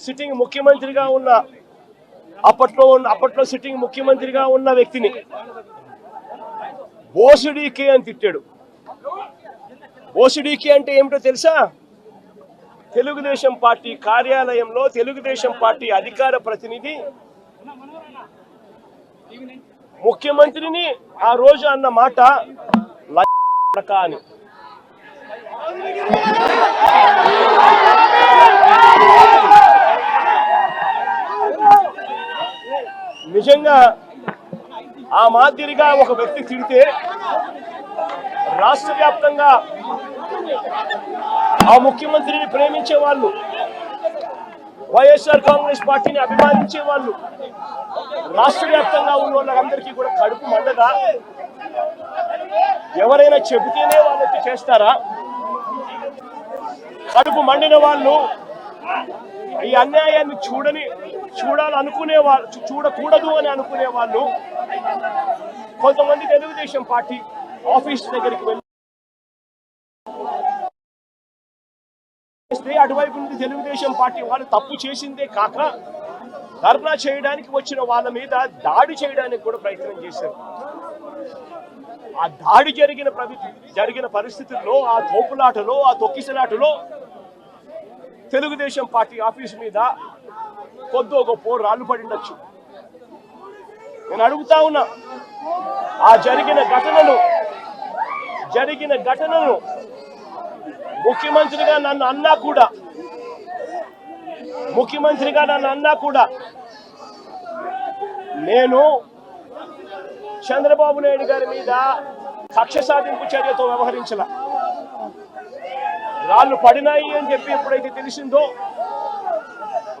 Sitting ముఖ్యమంత్రిగా ఉన్న అప్పట్లో సిట్టింగ్ ముఖ్యమంత్రిగా ఉన్న వ్యక్తిని బోసుడీకే అని తిట్టాడు. బోసుడీకే అంటే ఏమిటో తెలుసా? తెలుగుదేశం పార్టీ కార్యాలయంలో తెలుగుదేశం పార్టీ అధికార ప్రతినిధి ముఖ్యమంత్రిని ఆ రోజు అన్న మాట అని. నిజంగా ఆ మాదిరిగా ఒక వ్యక్తి తిడితే రాష్ట్ర వ్యాప్తంగా ఆ ముఖ్యమంత్రిని ప్రేమించే వాళ్ళు, వైఎస్ఆర్ కాంగ్రెస్ పార్టీని అభిమానించే వాళ్ళు, రాష్ట్ర వ్యాప్తంగా ఉన్న వాళ్ళందరికీ కూడా కడుపు మండదా? ఎవరైనా చెబితేనే వాళ్ళకి చేస్తారా? కడుపు మండిన వాళ్ళు, ఈ అన్యాయాన్ని చూడాలనుకునే వాళ్ళు, చూడకూడదు అని అనుకునే వాళ్ళు కొంతమంది తెలుగుదేశం పార్టీ ఆఫీస్ దగ్గరికి వెళ్ళి అటువైపు నుండి తెలుగుదేశం పార్టీ వాళ్ళు తప్పు చేసిందే కాక ధర్నా చేయడానికి వచ్చిన వాళ్ళ మీద దాడి చేయడానికి కూడా ప్రయత్నం చేశారు. ఆ దాడి జరిగిన పరిస్థితుల్లో, ఆ తోపులాటలో, ఆ తొక్కిసలాటలో తెలుగుదేశం పార్టీ ఆఫీస్ మీద కొద్దో గొప్ప రాళ్ళు పడిండొచ్చు. నేను అడుగుతా ఉన్నా, ఆ జరిగిన ఘటనను ముఖ్యమంత్రిగా నన్ను అన్నా కూడా నేను చంద్రబాబు నాయుడు గారి మీద కక్ష సాధింపు చర్యతో వ్యవహరించాల. రాళ్ళు పడినాయి అని చెప్పి ఎప్పుడైతే తెలిసిందో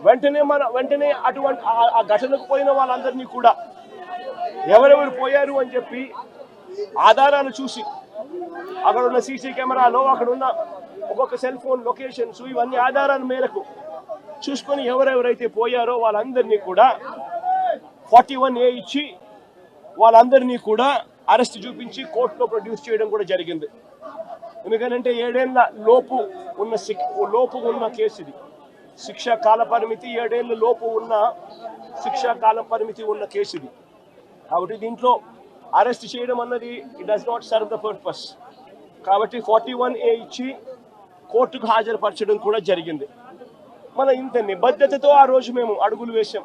వెంటనే అటువంటి ఆ ఘటనకు పోయిన వాళ్ళందరినీ కూడా ఎవరెవరు పోయారు అని చెప్పి ఆధారాలు చూసి, అక్కడ ఉన్న సీసీ కెమెరాలో, అక్కడ ఉన్న ఒక్కొక్క సెల్ ఫోన్ లొకేషన్స్, ఇవన్నీ ఆధారాల మేరకు చూసుకొని ఎవరెవరైతే పోయారో వాళ్ళందరినీ కూడా 41A ఇచ్చి వాళ్ళందరినీ కూడా అరెస్ట్ చూపించి కోర్టులో ప్రొడ్యూస్ చేయడం కూడా జరిగింది. ఎందుకంటే 7 ఏళ్ల లోపు ఉన్న కేసు ఇది. శిక్షా కాల పరిమితి 7 ఏళ్ల లోపు ఉన్న శిక్షా కాల పరిమితి ఉన్న కేసు ఇది. కాబట్టి దీంట్లో అరెస్ట్ చేయడం అన్నది it does not serve the purpose. కాబట్టి 41A ఇచ్చి కోర్టుకు హాజరుపరచడం కూడా జరిగింది. మన ఇంత నిబద్ధతతో ఆ రోజు మేము అడుగులు వేసాం.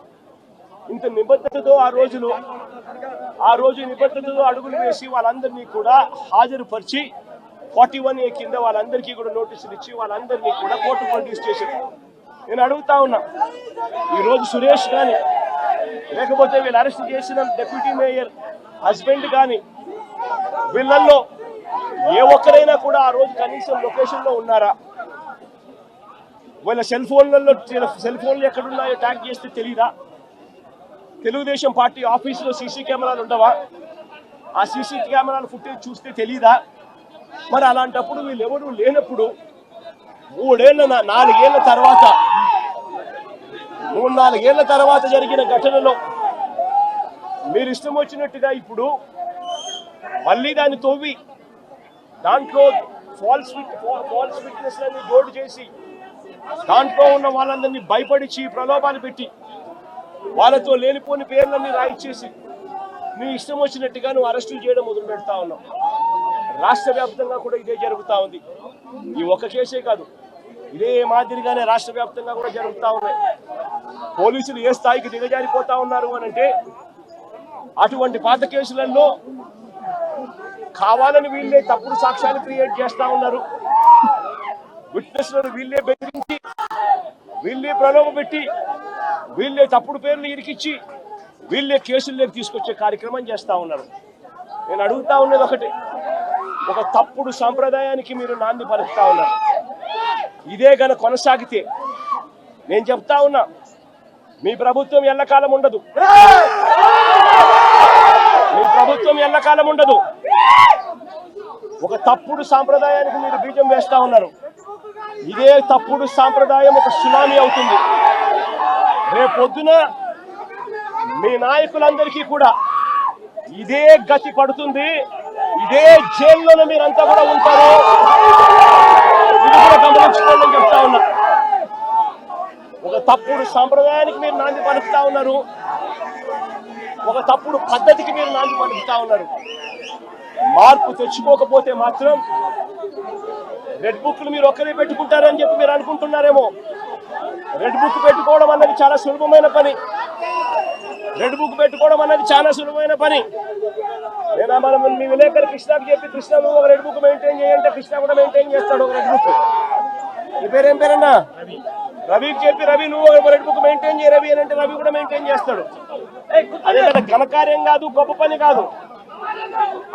ఇంత నిబద్ధతతో ఆ రోజు నిబద్ధతతో అడుగులు వేసి వాళ్ళందరినీ కూడా హాజరుపరిచి 41A కింద వాళ్ళందరికీ కూడా నోటీసులు ఇచ్చి వాళ్ళందరినీ కూడా కోర్టు ప్రొడ్యూస్ చేశారు. నేను అడుగుతా ఉన్నా, ఈరోజు సురేష్ కానీ, లేకపోతే వీళ్ళు అరెస్ట్ చేసిన డిప్యూటీ మేయర్ హస్బెండ్ కానీ, వీళ్ళల్లో ఏ ఒక్కరైనా కూడా ఆ రోజు కనీసం లొకేషన్లో ఉన్నారా? వీళ్ళ సెల్ ఫోన్లు ఎక్కడున్నాయో ట్యాగ్ చేస్తే తెలీదా? తెలుగుదేశం పార్టీ ఆఫీసులో సీసీ కెమెరాలు ఉండవా? ఆ సీసీ కెమెరాల ఫుటేజ్ చూస్తే తెలీదా? మరి అలాంటప్పుడు వీళ్ళెవరూ లేనప్పుడు 4 ఏళ్ల తర్వాత జరిగిన ఘటనలో మీరు ఇష్టం వచ్చినట్టుగా ఇప్పుడు మళ్ళీ దాన్ని తవ్వి దాంట్లో ఫాల్స్ విట్నెస్లని జోడు చేసి దాంట్లో ఉన్న వాళ్ళందరినీ భయపడిచి ప్రలోభాలు పెట్టి వాళ్ళతో లేనిపోని పేర్లన్నీ రాయిచ్చేసి నీ ఇష్టం వచ్చినట్టుగా నువ్వు అరెస్టులు చేయడం మొదలు పెడతా ఉన్నావు. రాష్ట్ర వ్యాప్తంగా కూడా ఇదే జరుగుతూ ఉంది. ఈ ఒక్క కేసే కాదు, ఇదే మాదిరిగానే రాష్ట్ర వ్యాప్తంగా కూడా జరుగుతూ ఉన్నాయి. పోలీసులు ఏ స్థాయికి దిగజారిపోతా ఉన్నారు అనంటే, అటువంటి పాత కేసులలో కావాలని వీళ్ళే తప్పుడు సాక్ష్యాలు క్రియేట్ చేస్తా ఉన్నారు. విట్నెస్లను వీళ్ళే బెదిరించి, వీళ్ళే ప్రలోభ పెట్టి, వీళ్ళే తప్పుడు పేర్లు ఇరికిచ్చి, వీళ్ళే కేసుల్లోకి తీసుకొచ్చే కార్యక్రమం చేస్తా ఉన్నారు. నేను అడుగుతా ఉన్నది ఒకటి, ఒక తప్పుడు సాంప్రదాయానికి మీరు నాంది పలుకుతా ఉన్నారు. ఇదే గన కొనసాగితే నేను చెప్తా ఉన్నా, మీ ప్రభుత్వం ఎల్లకాలం ఉండదు. ఒక తప్పుడు సాంప్రదాయానికి మీరు బీజం వేస్తా ఉన్నారు. ఇదే తప్పుడు సాంప్రదాయం ఒక సునామీ అవుతుంది. రేపొద్దున మీ నాయకులందరికీ కూడా ఇదే గతి పడుతుంది. ఇదే జైల్లోనే మీరంతా కూడా ఉంటారు. ఇది కూడా గమనించుకోండి చెప్తా ఉన్నా. ఒక తప్పుడు సాంప్రదాయానికి మీరు నాంది పలుకుతా ఉన్నారు, ఒక తప్పుడు పద్ధతికి మీరు నాంది పలుకుతా ఉన్నారు. మార్పు తెచ్చుకోకపోతే మాత్రం రెడ్ బుక్లు మీరు ఒక్కరే పెట్టుకుంటారని చెప్పి మీరు అనుకుంటున్నారేమో. రెడ్ బుక్ పెట్టుకోవడం అన్నది చాలా సులభమైన పని. రెడ్ బుక్ పెట్టుకోవడం అన్నది చాలా సులభమైన పని. నేను మనం మీ విలేకరు కృష్ణకి చెప్పి, కృష్ణ నువ్వు ఒక రెడ్ బుక్ మెయింటైన్ చేయంటే కృష్ణ కూడా మెయింటైన్ చేస్తాడు ఒక రెడ్ బుక్. నీ పేరేం పేరన్నా? రవికి చెప్పి, రవి నువ్వు ఒక రెడ్ బుక్ మెయింటైన్ చేయ రవి అని అంటే రవి కూడా మెయింటైన్ చేస్తాడు. అదే కదా ఘనకార్యం కాదు, గొప్ప పని కాదు.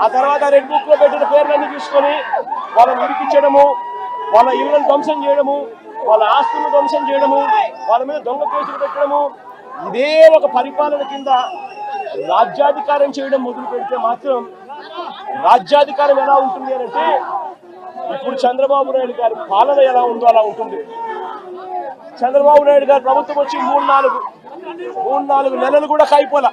ఆ తర్వాత రెడ్ బుక్ లో పెట్టిన పేర్లన్నీ తీసుకొని వాళ్ళని ఇరికించడము, వాళ్ళ ఇళ్లను ధ్వంసం చేయడము, వాళ్ళ ఆస్తులను ధ్వంసం చేయడము, వాళ్ళ మీద దొంగ కేసులు పెట్టడము, ఇదే ఒక పరిపాలన కింద రాజ్యాధికారం చేయడం మొదలు పెడితే మాత్రం రాజ్యాధికారం ఎలా ఉంటుంది అంటే ఇప్పుడు చంద్రబాబు నాయుడు గారి పాలన ఎలా ఉందో అలా ఉంటుంది. చంద్రబాబు నాయుడు గారి ప్రభుత్వం వచ్చి 3-4 నెలలు కూడా కాయిపోలా.